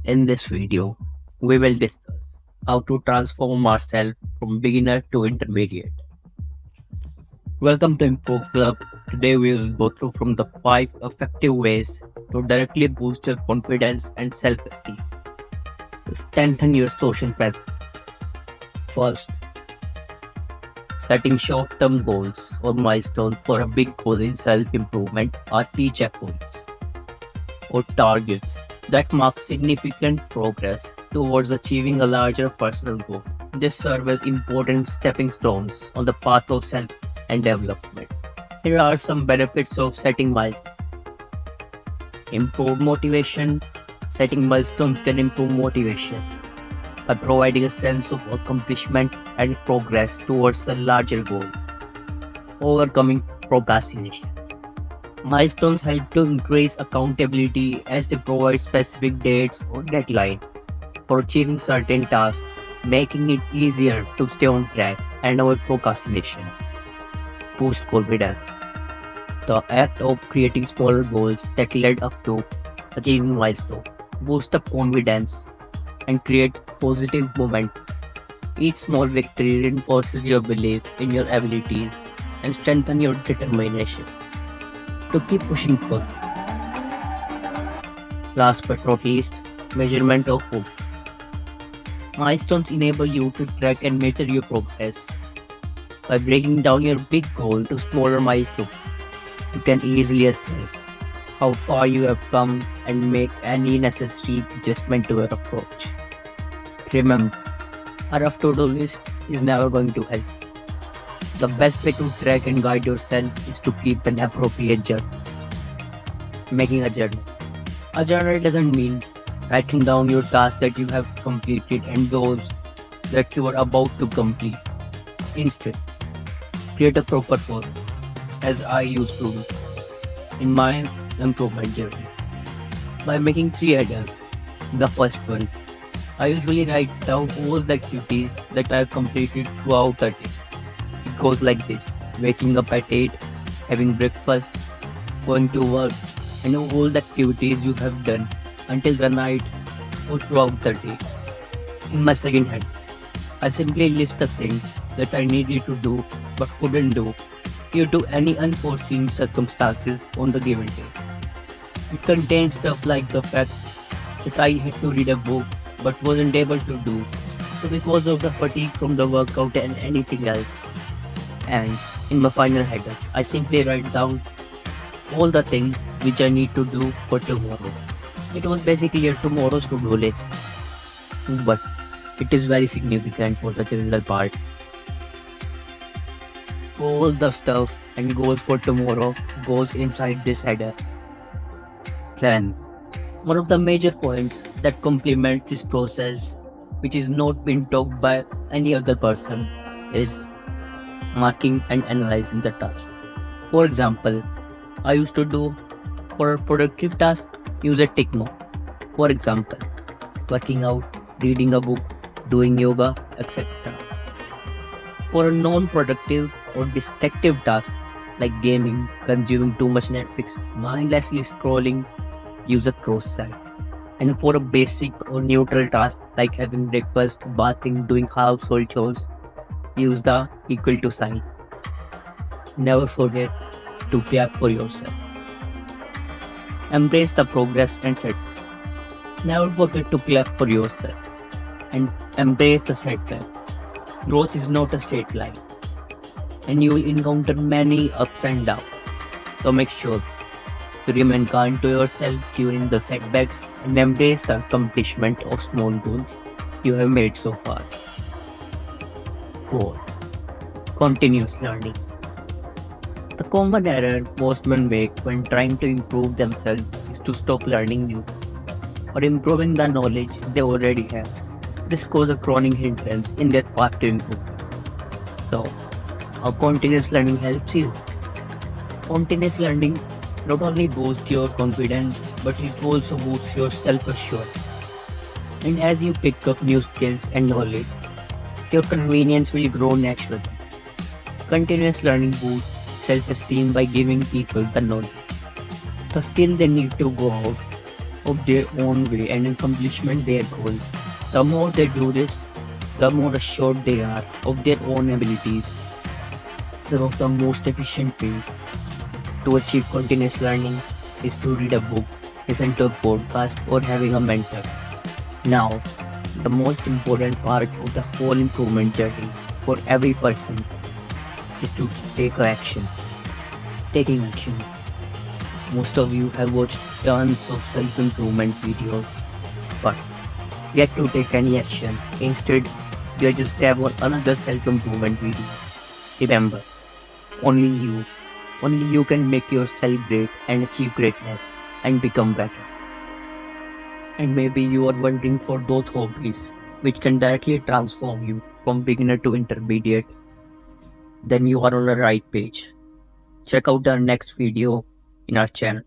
In this video, we will discuss how to transform ourselves from beginner to intermediate. Welcome to Improve Club. Today we will go through from the 5 effective ways to directly boost your confidence and self-esteem to strengthen your social presence. First, setting short-term goals or milestones for a big goal in self-improvement are key checkpoints or targets that mark significant progress towards achieving a larger personal goal. This serves as important stepping stones on the path of self and development. Here are some benefits of setting milestones. Improve motivation. Setting milestones can improve motivation by providing a sense of accomplishment and progress towards a larger goal. Overcoming procrastination. Milestones help to increase accountability as they provide specific dates or deadlines for achieving certain tasks, making it easier to stay on track and avoid procrastination. Boost confidence. The act of creating smaller goals that lead up to achieving milestones boost up confidence and create positive momentum. Each small victory reinforces your belief in your abilities and strengthens your determination to keep pushing forward. Last but not least, measurement of progress. Milestones enable you to track and measure your progress. By breaking down your big goal to smaller milestones, you can easily assess how far you have come and make any necessary adjustment to your approach. Remember, a rough to-do list is never going to help. The best way to track and guide yourself is to keep an appropriate journal. Making a journal. A journal doesn't mean writing down your tasks that you have completed and those that you are about to complete. Instead, create a proper form, as I used to do in my improvement journey, by making 3 headers. The first one, I usually write down all the activities that I have completed throughout the day. It goes like this: waking up at 8, having breakfast, going to work, and all the activities you have done until the night or throughout the day. In my second head, I simply list the things that I needed to do but couldn't do due to any unforeseen circumstances on the given day. It contains stuff like the fact that I had to read a book but wasn't able to do so because of the fatigue from the workout and anything else. And in my final header, I simply write down all the things which I need to do for tomorrow. It was basically a tomorrow's to-do list, but it is very significant for the general part. All the stuff and goals for tomorrow goes inside this header. Then, one of the major points that complements this process, which is not been talked by any other person, is marking and analyzing the task. For example, I used to do for a productive task, use a tick mark. For example, working out, reading a book, doing yoga, etc. For a non-productive or distractive task like gaming, consuming too much Netflix, mindlessly scrolling, use a cross sign. And for a basic or neutral task like having breakfast, bathing, doing household chores, use the equal to sign. Never forget to clap for yourself. Embrace the progress and set. Never forget to clap for yourself and embrace the setback. Growth is not a straight line, and you will encounter many ups and downs. So make sure to remain kind to yourself during the setbacks and embrace the accomplishment of small goals you have made so far. 4. Continuous learning. The common error most men make when trying to improve themselves is to stop learning new or improving the knowledge they already have. This causes a chronic hindrance in their path to improve. So, how continuous learning helps you? Continuous learning not only boosts your confidence, but it also boosts your self-assurance. And as you pick up new skills and knowledge, your convenience will grow naturally. Continuous learning boosts self-esteem by giving people the knowledge, the skill they need to go out of their own way and accomplishment their goal. The more they do this, the more assured they are of their own abilities. Some of the most efficient way to achieve continuous learning is to read a book, listen to a podcast, or having a mentor. Now, the most important part of the whole improvement journey for every person is to take action. Taking action. Most of you have watched tons of self-improvement videos, but yet to take any action. Instead, you just have another self-improvement video. Remember, only you, only you can make yourself great and achieve greatness and become better. And maybe you are wondering for those hobbies which can directly transform you from beginner to intermediate, then you are on the right page. Check out our next video in our channel.